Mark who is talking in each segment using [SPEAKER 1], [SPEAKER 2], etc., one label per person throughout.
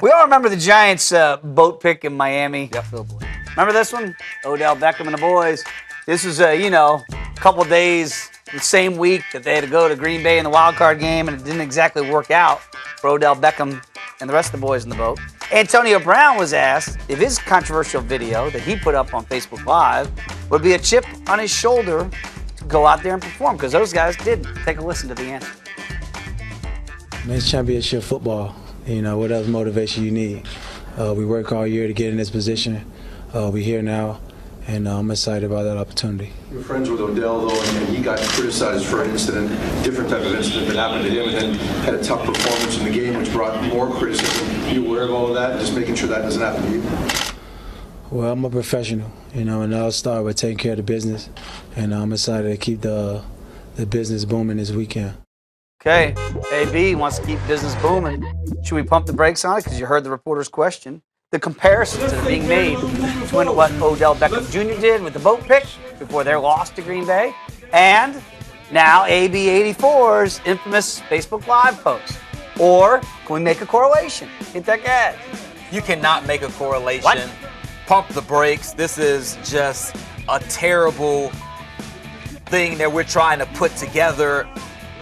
[SPEAKER 1] We all remember the Giants boat pick in Miami.
[SPEAKER 2] Yep. Oh boy.
[SPEAKER 1] Remember this one? Odell Beckham and the boys. This was, a couple days, the same week that they had to go to Green Bay in the wild card game, and it didn't exactly work out for Odell Beckham and the rest of the boys in the boat. Antonio Brown was asked if his controversial video that he put up on Facebook Live would be a chip on his shoulder to go out there and perform, because those guys didn't. Take a listen to the answer.
[SPEAKER 3] Men's championship football. What else motivation you need? We work all year to get in this position. We're here now, and I'm excited about that opportunity.
[SPEAKER 4] You're friends with Odell, though, and he got criticized for an incident, different type of incident that happened to him, and then had a tough performance in the game, which brought more criticism. Are you aware of all of that? Just making sure that doesn't happen to you?
[SPEAKER 3] Well, I'm a professional, and I'll start with taking care of the business, and I'm excited to keep the business booming this weekend.
[SPEAKER 1] Okay, AB wants to keep business booming. Should we pump the brakes on it? Because you heard the reporter's question. The comparisons that are being made between what Odell Beckham Jr. did with the boat pick before their loss to Green Bay, and now AB84's infamous Facebook Live post. Or can we make a correlation? Hit that gas.
[SPEAKER 2] You cannot make a correlation.
[SPEAKER 1] What?
[SPEAKER 2] Pump the brakes. This is just a terrible thing that we're trying to put together.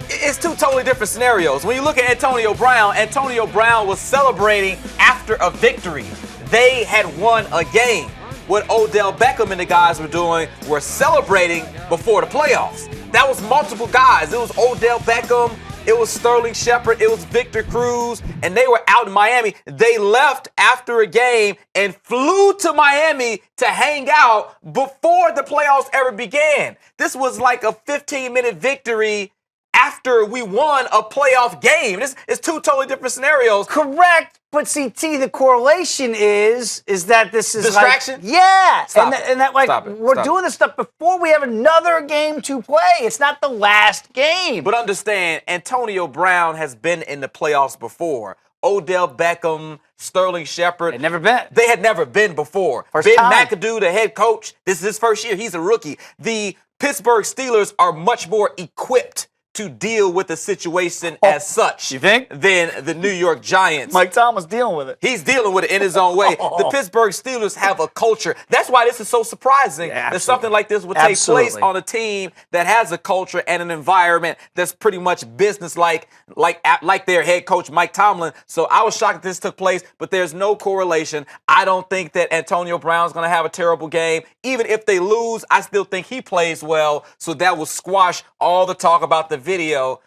[SPEAKER 2] It's two totally different scenarios. When you look at Antonio Brown was celebrating after a victory. They had won a game. What Odell Beckham and the guys were doing were celebrating before the playoffs. That was multiple guys. It was Odell Beckham, it was Sterling Shepard, it was Victor Cruz, and they were out in Miami. They left after a game and flew to Miami to hang out before the playoffs ever began. This was like a 15-minute victory after we won a playoff game. This is two totally different scenarios.
[SPEAKER 1] Correct, but see, T, the correlation is that this is
[SPEAKER 2] distraction.
[SPEAKER 1] Like, yeah,
[SPEAKER 2] Stop
[SPEAKER 1] and that like we're doing this stuff before we have another game to play. It's not the last game.
[SPEAKER 2] But understand, Antonio Brown has been in the playoffs before. Odell Beckham, Sterling Shepard.
[SPEAKER 1] They'd never been.
[SPEAKER 2] They had never been before.
[SPEAKER 1] First
[SPEAKER 2] Ben
[SPEAKER 1] time.
[SPEAKER 2] McAdoo, the head coach, this is his first year. He's a rookie. The Pittsburgh Steelers are much more equipped to deal with the situation as such.
[SPEAKER 1] You think?
[SPEAKER 2] Than the New York Giants.
[SPEAKER 1] Mike Thomas dealing with it.
[SPEAKER 2] He's dealing with it in his own way. The Pittsburgh Steelers have a culture. That's why this is so surprising that something like this would take place on a team that has a culture and an environment that's pretty much business-like, like their head coach, Mike Tomlin. So I was shocked that this took place, but there's no correlation. I don't think that Antonio Brown's going to have a terrible game. Even if they lose, I still think he plays well, so that will squash all the talk about the video.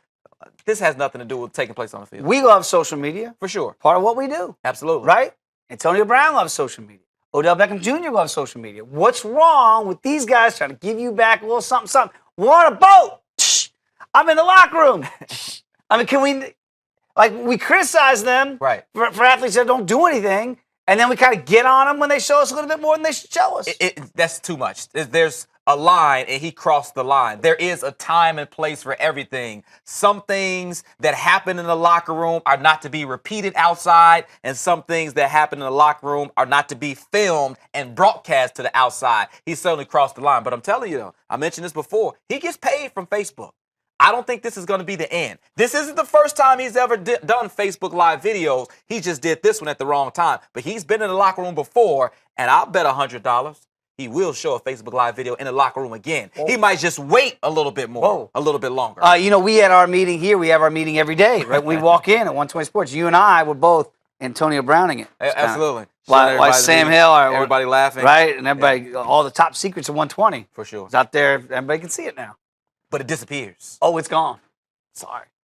[SPEAKER 2] This has nothing to do with taking place on the field.
[SPEAKER 1] We love social media.
[SPEAKER 2] For sure.
[SPEAKER 1] Part of what we do.
[SPEAKER 2] Absolutely.
[SPEAKER 1] Right? Antonio Brown loves social media. Odell Beckham Jr. loves social media. What's wrong with these guys trying to give you back a little something, something? We're on a boat. I'm in the locker room. I mean, can we, we criticize them for athletes that don't do anything, and then we kind of get on them when they show us a little bit more than they should show us.
[SPEAKER 2] That's too much. There's a line, and he crossed the line. There is a time and place for everything. Some things that happen in the locker room are not to be repeated outside, and some things that happen in the locker room are not to be filmed and broadcast to the outside. He certainly crossed the line. But I'm telling you, though, I mentioned this before, he gets paid from Facebook. I don't think this is going to be the end. This isn't the first time he's ever done Facebook Live videos. He just did this one at the wrong time. But he's been in the locker room before, and I'll bet $100 he will show a Facebook Live video in the locker room again. Whoa. He might just wait a little bit more, a little bit longer.
[SPEAKER 1] We had our meeting here. We have our meeting every day, right? We walk in at 120 Sports. You and I were both Antonio Browning it.
[SPEAKER 2] Absolutely.
[SPEAKER 1] Why Sam Hill?
[SPEAKER 2] Everybody laughing.
[SPEAKER 1] Right? And everybody, all the top secrets of 120.
[SPEAKER 2] For sure.
[SPEAKER 1] It's out there. Everybody can see it now.
[SPEAKER 2] But it disappears.
[SPEAKER 1] Oh, it's gone. Sorry.